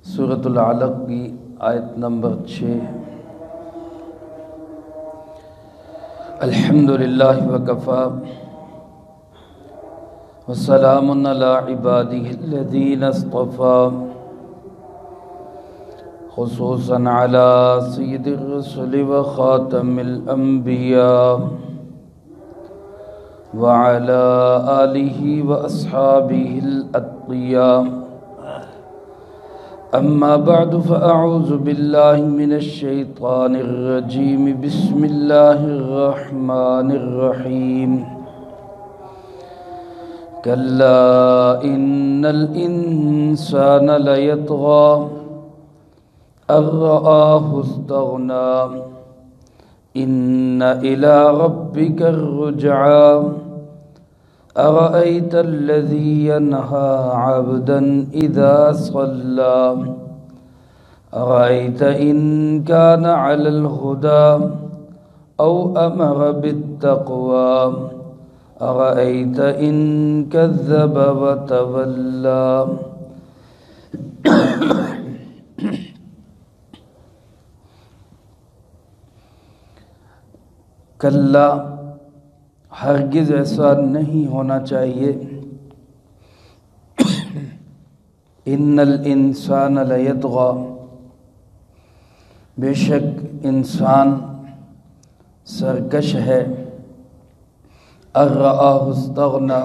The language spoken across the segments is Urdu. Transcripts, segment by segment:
سورۃ العلق کی آیت نمبر 6۔ الحمدللہ وکفی وسلام علی عبادہ الذین اصطفی، خصوصاً علی سید الرسل وخاتم الانبیاء وعلی آلہ واصحابہ الاتقیاء۔ اما بعد فاعوذ باللہ من الشیطان الرجیم، بسم اللہ الرحمن الرحیم۔ کلا ان الانسان لیطغی ان رآہ استغنی، ان الی ربک الرجعی، أرأيت الذي ينهى عبدا إذا صلى، أرأيت إن كان على الهدى أو أمر بالتقوى، أرأيت إن كذب وتولى۔ کلا، ہرگز ایسا نہیں ہونا چاہیے۔ ان الانسان لیطغی، بے شک انسان سرکش ہے۔ ان رآہ استغنی،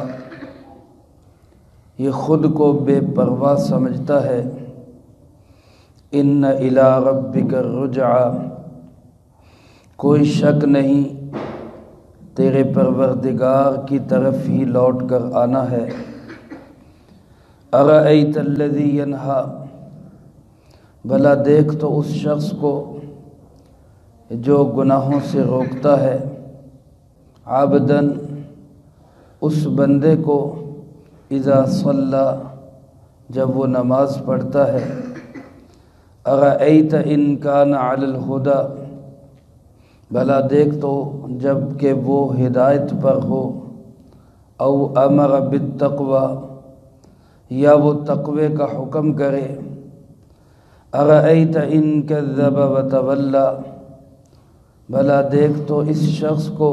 یہ خود کو بے پرواہ سمجھتا ہے۔ ان الی ربک الرجعی، کوئی شک نہیں تیرے پروردگار کی طرف ہی لوٹ کر آنا ہے۔ ارأیت الذی ینہی، بھلا دیکھ تو اس شخص کو جو گناہوں سے روکتا ہے، عبداً اس بندے کو، اذا صلی، جب وہ نماز پڑھتا ہے، ارأیت ان کان علی الہدی، بھلا دیکھ تو جب کہ وہ ہدایت پر ہو، او امر بالتقوی، یا وہ تقوی کا حکم کرے، ارأیت ان کذب وتولی، بھلا دیکھ تو اس شخص کو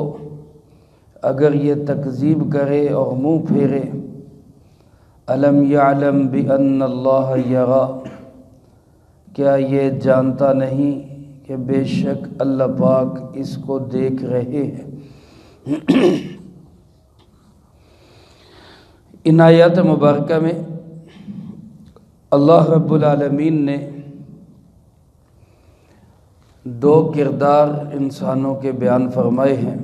اگر یہ تکذیب کرے اور منہ پھیرے، الم یعلم بان اللہ یری، کیا یہ جانتا نہیں کہ بے شک اللہ پاک اس کو دیکھ رہے ہیں۔ ان آیات مبارکہ میں اللہ رب العالمین نے دو کردار انسانوں کے بیان فرمائے ہیں۔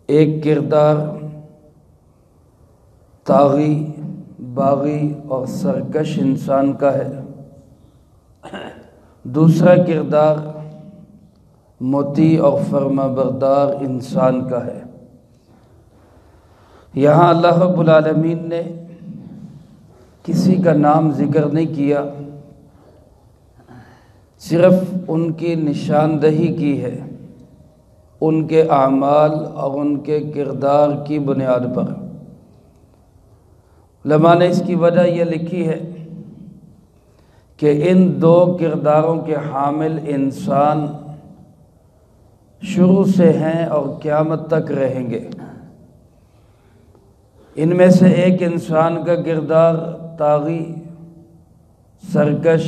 ایک کردار طاغی، باغی اور سرکش انسان کا ہے، دوسرا کردار مطیع اور فرما بردار انسان کا ہے۔ یہاں اللہ رب العالمین نے کسی کا نام ذکر نہیں کیا، صرف ان کی نشاندہی کی ہے، ان کے اعمال اور ان کے کردار کی بنیاد پر۔ علماء نے اس کی وجہ یہ لکھی ہے کہ ان دو کرداروں کے حامل انسان شروع سے ہیں اور قیامت تک رہیں گے۔ ان میں سے ایک انسان کا کردار طاغی، سرکش،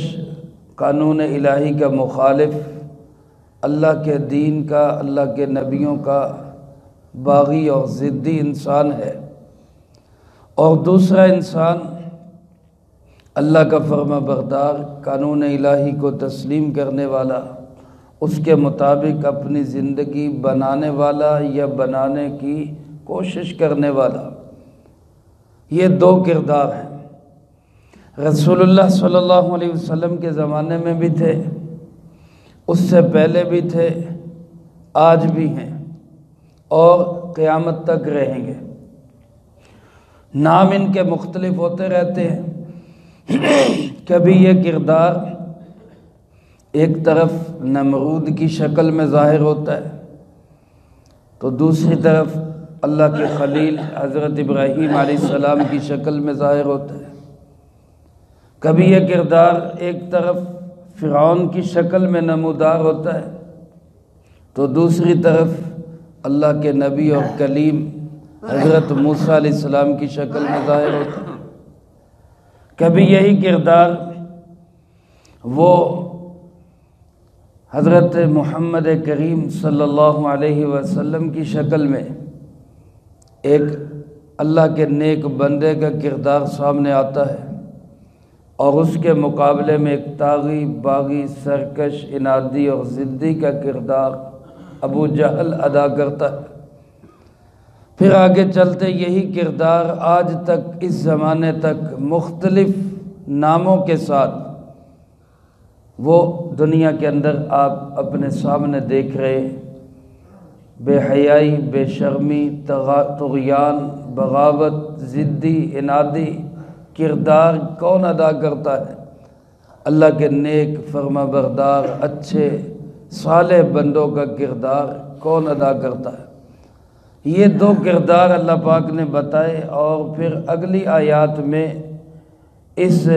قانون الہی کا مخالف، اللہ کے دین کا، اللہ کے نبیوں کا باغی اور ضدی انسان ہے، اور دوسرا انسان اللہ کا فرما بردار، قانون الہی کو تسلیم کرنے والا، اس کے مطابق اپنی زندگی بنانے والا یا بنانے کی کوشش کرنے والا۔ یہ دو کردار ہیں۔ رسول اللہ صلی اللہ علیہ وسلم کے زمانے میں بھی تھے، اس سے پہلے بھی تھے، آج بھی ہیں اور قیامت تک رہیں گے۔ نام ان کے مختلف ہوتے رہتے ہیں۔ کبھی یہ کردار ایک طرف نمرود کی شکل میں ظاہر ہوتا ہے، تو دوسری طرف اللہ کے خلیل حضرت ابراہیم علیہ السلام کی شکل میں ظاہر ہوتا ہے۔ کبھی یہ کردار ایک طرف فرعون کی شکل میں نمودار ہوتا ہے تو دوسری طرف اللہ کے نبی اور کلیم حضرت موسیٰ علیہ السلام کی شکل میں ظاہر ہوتا ہے۔ کبھی یہی کردار وہ حضرت محمد کریم صلی اللہ علیہ وسلم کی شکل میں ایک اللہ کے نیک بندے کا کردار سامنے آتا ہے، اور اس کے مقابلے میں ایک طاغی، باغی، سرکش، انادی اور ضدی کا کردار ابو جہل ادا کرتا ہے۔ پھر آگے چلتے یہی کردار آج تک اس زمانے تک مختلف ناموں کے ساتھ وہ دنیا کے اندر آپ اپنے سامنے دیکھ رہے ہیں۔ بے حیائی، بے شرمی، طغیان، بغاوت، ضدی، انادی کردار کون ادا کرتا ہے؟ اللہ کے نیک، فرما بردار، اچھے، صالح بندوں کا کردار کون ادا کرتا ہے؟ یہ دو کردار اللہ پاک نے بتائے، اور پھر اگلی آیات میں اس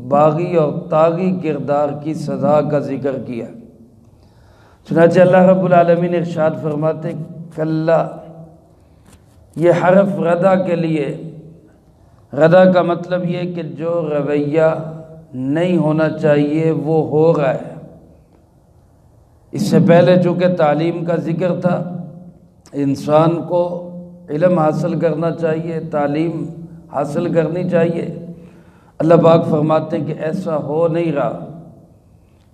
باغی اور طاغی کردار کی سزا کا ذکر کیا۔ چنانچہ اللہ رب العالمین ارشاد فرماتے کلا، یہ حرف ردا کے لیے، ردا کا مطلب یہ کہ جو رویہ نہیں ہونا چاہیے وہ ہو رہا ہے۔ اس سے پہلے چونکہ تعلیم کا ذکر تھا، انسان کو علم حاصل کرنا چاہیے، تعلیم حاصل کرنی چاہیے۔ اللہ پاک فرماتے ہیں کہ ایسا ہو نہیں رہا۔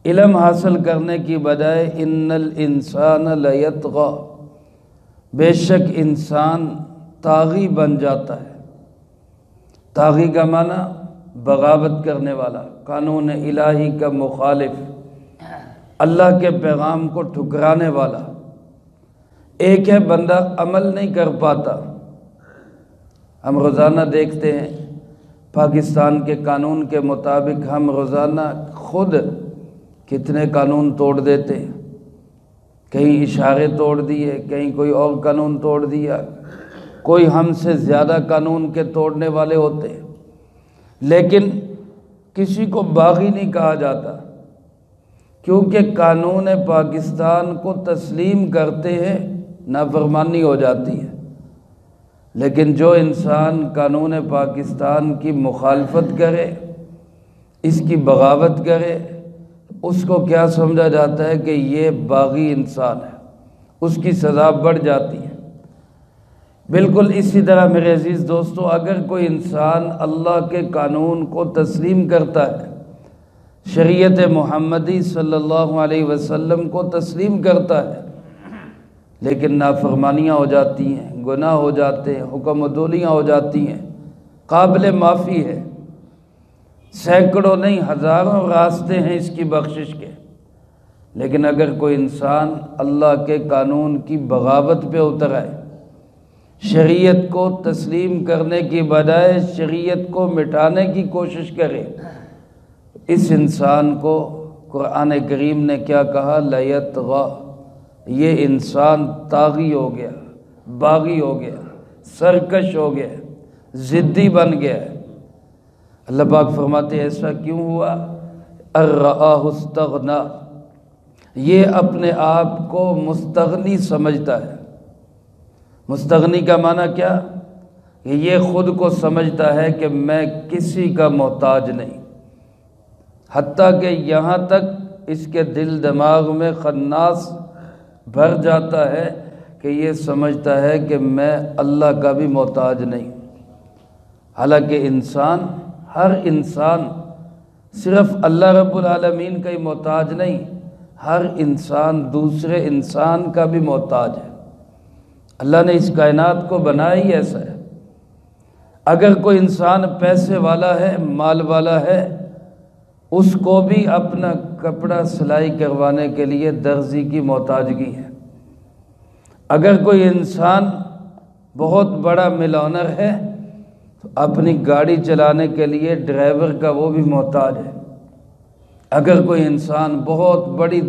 علم حاصل کرنے کی بجائے ان الانسان لیطغی، بے شک انسان طاغی بن جاتا ہے۔ طاغی کا معنی بغاوت کرنے والا، قانون الہی کا مخالف، اللہ کے پیغام کو ٹھکرانے والا۔ ایک ہے بندہ عمل نہیں کر پاتا۔ ہم روزانہ دیکھتے ہیں پاکستان کے قانون کے مطابق ہم روزانہ خود کتنے قانون توڑ دیتے ہیں، کہیں اشارے توڑ دیے، کہیں کوئی اور قانون توڑ دیا، کوئی ہم سے زیادہ قانون کے توڑنے والے ہوتے ہیں، لیکن کسی کو باغی نہیں کہا جاتا، کیونکہ قانون پاکستان کو تسلیم کرتے ہیں نافرمانی ہو جاتی ہے۔ لیکن جو انسان قانون پاکستان کی مخالفت کرے، اس کی بغاوت کرے، اس کو کیا سمجھا جاتا ہے کہ یہ باغی انسان ہے، اس کی سزا بڑھ جاتی ہے۔ بالکل اسی طرح میرے عزیز دوستو، اگر کوئی انسان اللہ کے قانون کو تسلیم کرتا ہے، شریعت محمدی صلی اللہ علیہ وسلم کو تسلیم کرتا ہے، لیکن نافرمانیاں ہو جاتی ہیں، گناہ ہو جاتے ہیں، حکم عدولیاں ہو جاتی ہیں، قابل معافی ہے۔ سینکڑوں نہیں ہزاروں راستے ہیں اس کی بخشش کے، لیکن اگر کوئی انسان اللہ کے قانون کی بغاوت پہ اتر آئے، شریعت کو تسلیم کرنے کی بجائے شریعت کو مٹانے کی کوشش کرے، اس انسان کو قرآن کریم نے کیا کہا؟ لیطغی، یہ انسان طاغی ہو گیا، باغی ہو گیا، سرکش ہو گیا، ضدی بن گیا۔ اللہ پاک فرماتے ہیں ایسا کیوں ہوا؟ ان رآہ استغنی، یہ اپنے آپ کو مستغنی سمجھتا ہے۔ مستغنی کا معنی کیا؟ کہ یہ خود کو سمجھتا ہے کہ میں کسی کا محتاج نہیں، حتیٰ کہ یہاں تک اس کے دل دماغ میں خناس بھر جاتا ہے کہ یہ سمجھتا ہے کہ میں اللہ کا بھی محتاج نہیں۔ حالانکہ انسان، ہر انسان صرف اللہ رب العالمین کا ہی محتاج نہیں، ہر انسان دوسرے انسان کا بھی محتاج ہے۔ اللہ نے اس کائنات کو بنایا ہی ایسا ہے۔ اگر کوئی انسان پیسے والا ہے، مال والا ہے، اس کو بھی اپنا کپڑا سلائی کروانے کے لیے درزی کی محتاجگی ہے۔ اگر کوئی انسان بہت بڑا ملونر ہے تو اپنی گاڑی چلانے کے لیے ڈرائیور کا وہ بھی محتاج ہے۔ اگر کوئی انسان بہت بڑی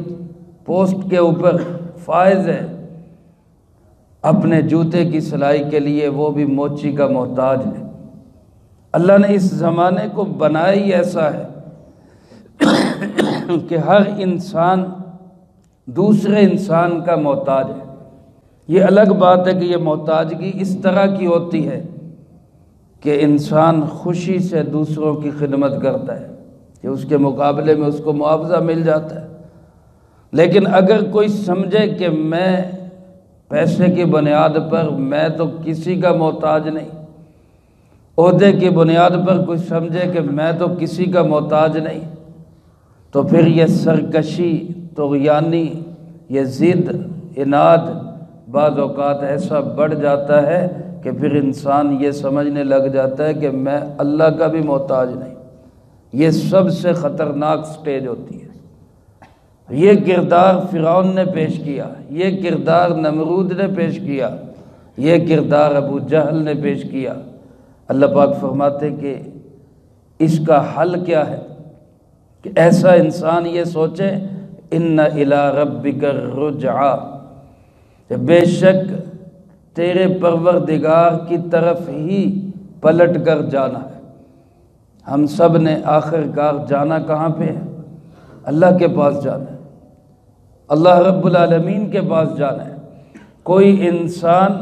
پوسٹ کے اوپر فائز ہے، اپنے جوتے کی سلائی کے لیے وہ بھی موچی کا محتاج ہے۔ اللہ نے اس زمانے کو بنایا ہی ایسا ہے کہ ہر انسان دوسرے انسان کا محتاج ہے۔ یہ الگ بات ہے کہ یہ محتاجگی اس طرح کی ہوتی ہے کہ انسان خوشی سے دوسروں کی خدمت کرتا ہے کہ اس کے مقابلے میں اس کو معاوضہ مل جاتا ہے۔ لیکن اگر کوئی سمجھے کہ میں پیسے کی بنیاد پر میں تو کسی کا محتاج نہیں، عہدے کی بنیاد پر کوئی سمجھے کہ میں تو کسی کا محتاج نہیں، تو پھر یہ سرکشی، طغیانی، یہ ضد، عناد بعض اوقات ایسا بڑھ جاتا ہے کہ پھر انسان یہ سمجھنے لگ جاتا ہے کہ میں اللہ کا بھی محتاج نہیں۔ یہ سب سے خطرناک سٹیج ہوتی ہے۔ یہ کردار فرعون نے پیش کیا، یہ کردار نمرود نے پیش کیا، یہ کردار ابو جہل نے پیش کیا۔ اللہ پاک فرماتے کہ اس کا حل کیا ہے کہ ایسا انسان یہ سوچے ان الی ربک الرجعی، کہ بے شک تیرے پروردگار کی طرف ہی پلٹ کر جانا ہے۔ ہم سب نے آخر کار جانا کہاں پہ ہے؟ اللہ کے پاس جانا ہے، اللہ رب العالمین کے پاس جانا ہے۔ کوئی انسان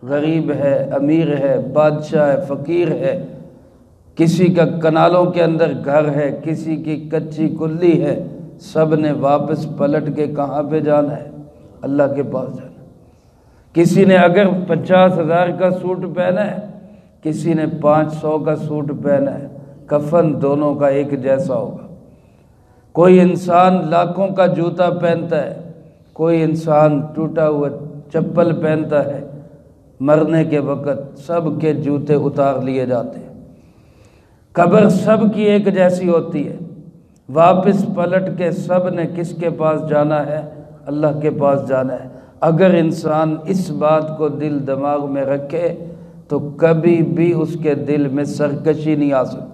غریب ہے، امیر ہے، بادشاہ ہے، فقیر ہے، کسی کا کنالوں کے اندر گھر ہے، کسی کی کچی کلی ہے، سب نے واپس پلٹ کے کہاں پہ جانا ہے؟ اللہ کے پاس جانا ہے۔ کسی نے اگر 50,000 کا سوٹ پہنا ہے، کسی نے 500 کا سوٹ پہنا ہے، کفن دونوں کا ایک جیسا ہوگا۔ کوئی انسان لاکھوں کا جوتا پہنتا ہے، کوئی انسان ٹوٹا ہوا چپل پہنتا ہے، مرنے کے وقت سب کے جوتے اتار لیے جاتے ہیں۔ قبر سب کی ایک جیسی ہوتی ہے، واپس پلٹ کے سب نے کس کے پاس جانا ہے؟ اللہ کے پاس جانا ہے۔ اگر انسان اس بات کو دل دماغ میں رکھے تو کبھی بھی اس کے دل میں سرکشی نہیں آ سکتی۔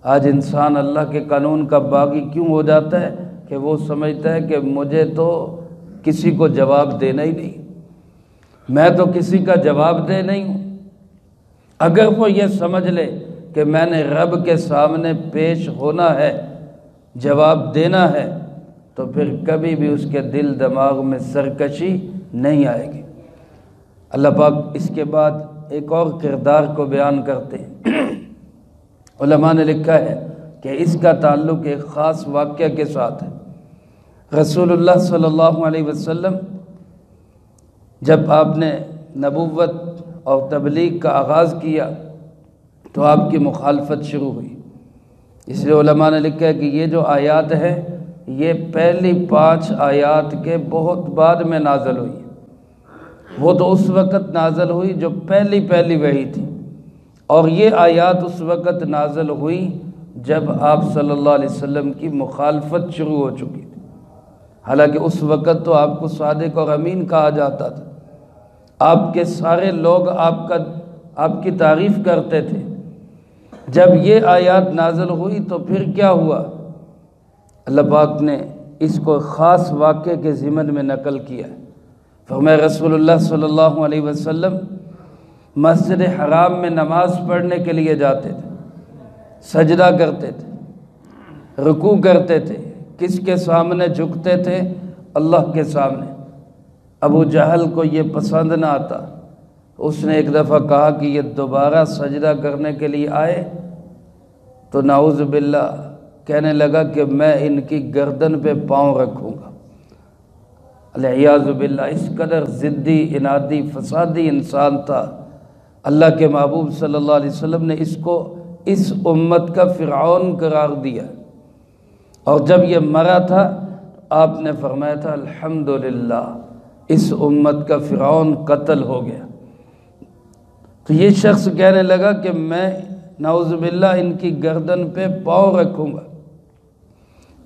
آج انسان اللہ کے قانون کا باغی کیوں ہو جاتا ہے کہ وہ سمجھتا ہے کہ مجھے تو کسی کو جواب دینا ہی نہیں، میں تو کسی کا جواب دہ نہیں ہوں۔ اگر وہ یہ سمجھ لے کہ میں نے رب کے سامنے پیش ہونا ہے، جواب دینا ہے، تو پھر کبھی بھی اس کے دل دماغ میں سرکشی نہیں آئے گی۔ اللہ پاک اس کے بعد ایک اور کردار کو بیان کرتے ہیں۔ علماء نے لکھا ہے کہ اس کا تعلق ایک خاص واقعہ کے ساتھ ہے۔ رسول اللہ صلی اللہ علیہ وسلم جب آپ نے نبوت اور تبلیغ کا آغاز کیا تو آپ کی مخالفت شروع ہوئی۔ اس لیے علماء نے لکھا ہے کہ یہ جو آیات ہے یہ پہلی 5 آیات کے بہت بعد میں نازل ہوئی۔ وہ تو اس وقت نازل ہوئی جو پہلی وحی تھی، اور یہ آیات اس وقت نازل ہوئی جب آپ صلی اللہ علیہ وسلم کی مخالفت شروع ہو چکی تھی۔ حالانکہ اس وقت تو آپ کو صادق اور امین کہا جاتا تھا، آپ کے سارے لوگ آپ کی تعریف کرتے تھے۔ جب یہ آیات نازل ہوئی تو پھر کیا ہوا؟ اللہ پاک نے اس کو خاص واقعے کے ضمن میں نقل کیا ہے۔ فرمایا رسول اللہ صلی اللہ علیہ وسلم مسجد حرام میں نماز پڑھنے کے لیے جاتے تھے، سجدہ کرتے تھے، رکوع کرتے تھے۔ کس کے سامنے جھکتے تھے؟ اللہ کے سامنے۔ ابو جہل کو یہ پسند نہ آتا، اس نے ایک دفعہ کہا کہ یہ دوبارہ سجدہ کرنے کے لیے آئے تو نعوذ باللہ کہنے لگا کہ میں ان کی گردن پہ پاؤں رکھوں گا۔ العیاذ باللہ، اس قدر ضدی، عنادی، فسادی انسان تھا۔ اللہ کے محبوب صلی اللہ علیہ وسلم نے اس کو اس امت کا فرعون قرار دیا، اور جب یہ مرا تھا آپ نے فرمایا تھا الحمدللہ اس امت کا فرعون قتل ہو گیا۔ تو یہ شخص کہنے لگا کہ میں نعوذ باللہ ان کی گردن پہ پاؤں رکھوں گا۔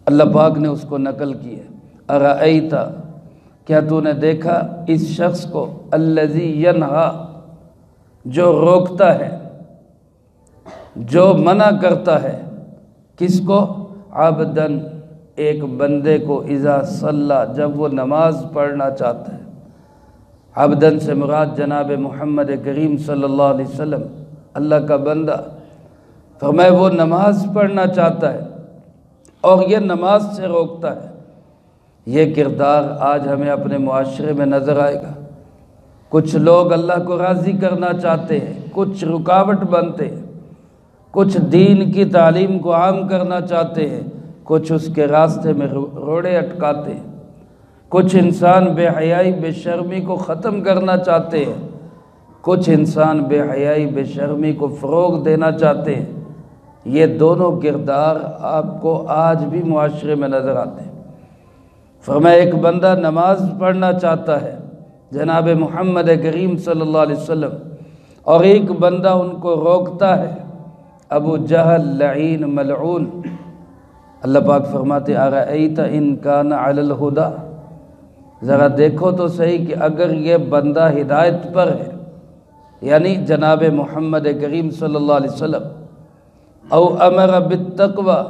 اللہ پاک نے اس کو نقل کی ہے، ارأیت، کیا تو نے دیکھا اس شخص کو، الذی ینہا، جو روکتا ہے، جو منع کرتا ہے، کس کو؟ عبدن، ایک بندے کو، اذا صلی، جب وہ نماز پڑھنا چاہتا ہے۔ عبدن سے مراد جناب محمد کریم صلی اللہ علیہ وسلم، اللہ کا بندہ، فرمایا وہ نماز پڑھنا چاہتا ہے اور یہ نماز سے روکتا ہے۔ یہ کردار آج ہمیں اپنے معاشرے میں نظر آئے گا۔ کچھ لوگ اللہ کو راضی کرنا چاہتے ہیں، کچھ رکاوٹ بنتے ہیں، کچھ دین کی تعلیم کو عام کرنا چاہتے ہیں، کچھ اس کے راستے میں روڑے اٹکاتے ہیں، کچھ انسان بے حیائی بے شرمی کو ختم کرنا چاہتے ہیں، کچھ انسان بے حیائی بے شرمی کو فروغ دینا چاہتے ہیں۔ یہ دونوں کردار آپ کو آج بھی معاشرے میں نظر آتے ہیں۔ فرمایا ایک بندہ نماز پڑھنا چاہتا ہے جناب محمد کریم صلی اللہ علیہ وسلم، اور ایک بندہ ان کو روکتا ہے، ابو جہل لعین ملعون۔ اللہ پاک فرماتے ارأیت ان کان علی الہدی، ذرا دیکھو تو صحیح کہ اگر یہ بندہ ہدایت پر ہے، یعنی جناب محمد کریم صلی اللہ علیہ وسلم، او امر بالتقوی،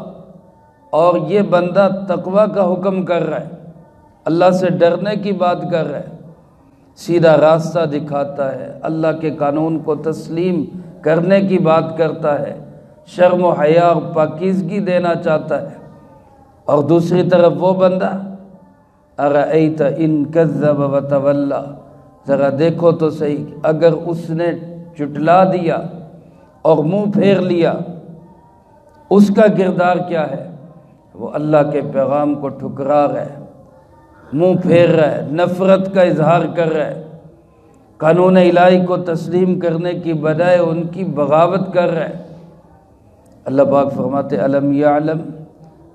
اور یہ بندہ تقوی کا حکم کر رہا ہے، اللہ سے ڈرنے کی بات کر رہا ہے، سیدھا راستہ دکھاتا ہے، اللہ کے قانون کو تسلیم کرنے کی بات کرتا ہے، شرم و حیا اور پاکیزگی دینا چاہتا ہے، اور دوسری طرف وہ بندہ ارأیت ان کذب وتولی، ذرا دیکھو تو صحیح اگر اس نے جھٹلا دیا اور منہ پھیر لیا، اس کا کردار کیا ہے؟ وہ اللہ کے پیغام کو ٹھکرا رہا ہے، منہ پھیر رہا ہے، نفرت کا اظہار کر رہا ہے، قانون الہی کو تسلیم کرنے کی بجائے ان کی بغاوت کر رہا ہے۔ اللہ پاک فرماتے الم یعلم،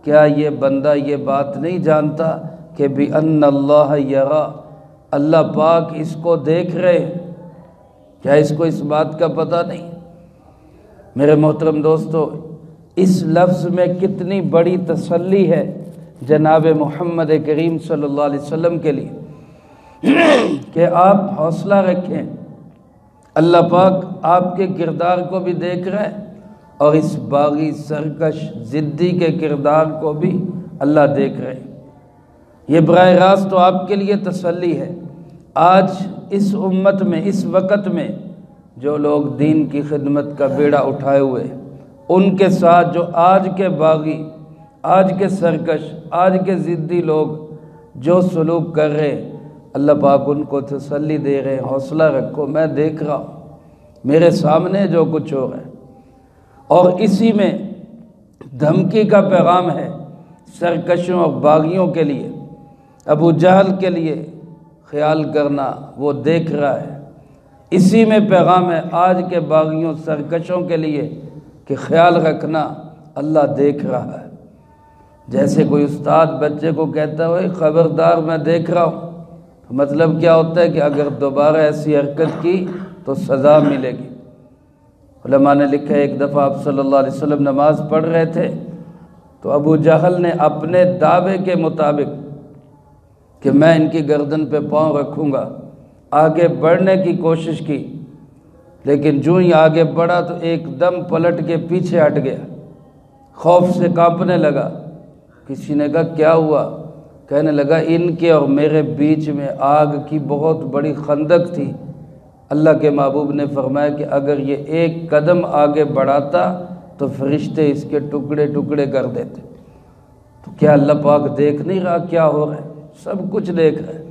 کیا یہ بندہ یہ بات نہیں جانتا کہ بِأَنَّ اللَّهَ یَرَا، اللہ پاک اس کو دیکھ رہے ہیں؟ کیا اس کو اس بات کا پتہ نہیں؟ میرے محترم دوستو، اس لفظ میں کتنی بڑی تسلی ہے جناب محمد کریم صلی اللہ علیہ وسلم کے لیے کہ آپ حوصلہ رکھیں، اللہ پاک آپ کے کردار کو بھی دیکھ رہے ہیں، اور اس باغی سرکش ضدی کے کردار کو بھی اللہ دیکھ رہے ہیں۔ یہ براہ راست تو آپ کے لیے تسلی ہے۔ آج اس امت میں، اس وقت میں جو لوگ دین کی خدمت کا بیڑا اٹھائے ہوئے، ان کے ساتھ جو آج کے باغی، آج کے سرکش، آج کے ضدی لوگ جو سلوک کر رہے ہیں، اللہ پاک ان کو تسلی دے رہے ہیں، حوصلہ رکھو، میں دیکھ رہا ہوں، میرے سامنے جو کچھ ہو رہا ہے۔ اور اسی میں دھمکی کا پیغام ہے سرکشوں اور باغیوں کے لیے، ابو جہل کے لیے، خیال کرنا وہ دیکھ رہا ہے۔ اسی میں پیغام ہے آج کے باغیوں سرکشوں کے لیے کہ خیال رکھنا، اللہ دیکھ رہا ہے۔ جیسے کوئی استاد بچے کو کہتا ہے خبردار میں دیکھ رہا ہوں، مطلب کیا ہوتا ہے کہ اگر دوبارہ ایسی حرکت کی تو سزا ملے گی۔ علماء نے لکھا ہے ایک دفعہ آپ صلی اللہ علیہ وسلم نماز پڑھ رہے تھے تو ابو جہل نے اپنے دعوے کے مطابق کہ میں ان کی گردن پہ پاؤں رکھوں گا، آگے بڑھنے کی کوشش کی، لیکن جو ہی آگے بڑھا تو ایک دم پلٹ کے پیچھے ہٹ گیا، خوف سے کانپنے لگا۔ کسی نے کہا کیا ہوا؟ کہنے لگا ان کے اور میرے بیچ میں آگ کی بہت بڑی خندق تھی، اللہ کے محبوب نے فرمایا کہ اگر یہ ایک قدم آگے بڑھاتا تو فرشتے اس کے ٹکڑے ٹکڑے کر دیتے۔ تو کیا اللہ پاک دیکھ نہیں رہا کیا ہو رہا ہے؟ سب کچھ دیکھ رہا ہے۔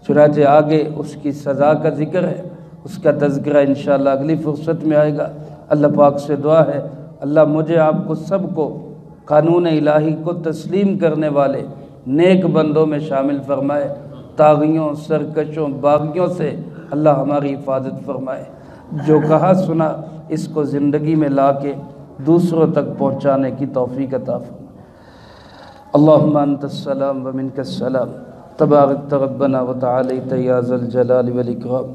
چنانچہ آگے اس کی سزا کا ذکر ہے، اس کا تذکرہ انشاءاللہ اگلی فرصت میں آئے گا۔ اللہ پاک سے دعا ہے اللہ مجھے آپ کو سب کو قانون الہی کو تسلیم کرنے والے نیک بندوں میں شامل فرمائے، طاغیوں، سرکشوں، باغیوں سے اللہ ہماری حفاظت فرمائے۔ جو کہا سنا اس کو زندگی میں لا کے دوسروں تک پہنچانے کی توفیق عطا فرمائے۔ اللہم انت السلام ومنک السلام، تبارکت ربنا وتعالیت یا ذا الجلال والاکرام۔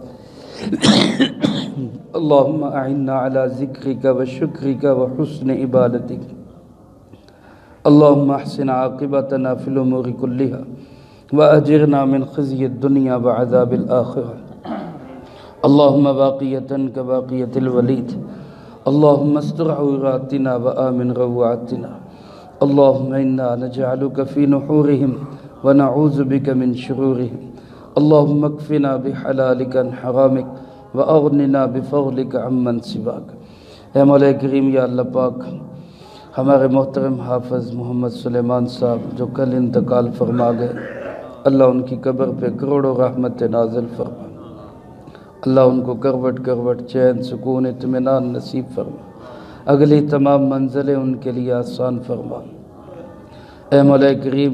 اللہم اعنا علی ذکرک وشکرک وحسن عبادتک۔ اللہم احسن عاقبتنا فی الامور کلها واجرنا من خزی الدنیا وعذاب الآخرہ۔ اللہم باقیتا کباقیت الولید، اللہم استر عوراتنا وآمن روعاتنا۔ اللہم انا نجعلک فی نحورہم ونعوذ بک من شرورہم۔ اللہم اکفنا بحلالک عن حرامک واغننا بفضلک عمن سواک۔ اے مولا کریم یا اللہ پاک، ہمارے محترم حافظ محمد سلیمان صاحب جو کل انتقال فرما گئے، اللہ ان کی قبر پہ کروڑوں رحمت نازل فرما، اللہ ان کو کروٹ کروٹ چین سکون اطمینان نصیب فرما، اگلی تمام منزلیں ان کے لیے آسان فرما۔ اے مولا کریم،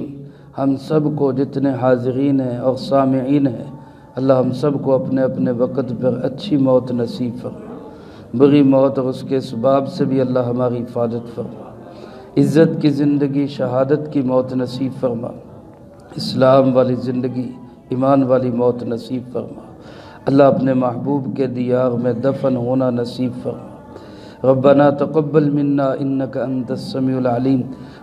ہم سب کو جتنے حاضرین ہیں اور سامعین ہیں، اللہ ہم سب کو اپنے اپنے وقت پر اچھی موت نصیب فرما، بری موت اور اس کے اسباب سے بھی اللہ ہماری حفاظت فرما، عزت کی زندگی شہادت کی موت نصیب فرما، اسلام والی زندگی ایمان والی موت نصیب فرما، اللہ اپنے محبوب کے دیار میں دفن ہونا نصیب فرما۔ ربنا تقبل منا انك انت السميع العليم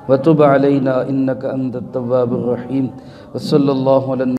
وتب علينا انك انت التواب الرحيم وصلى الله على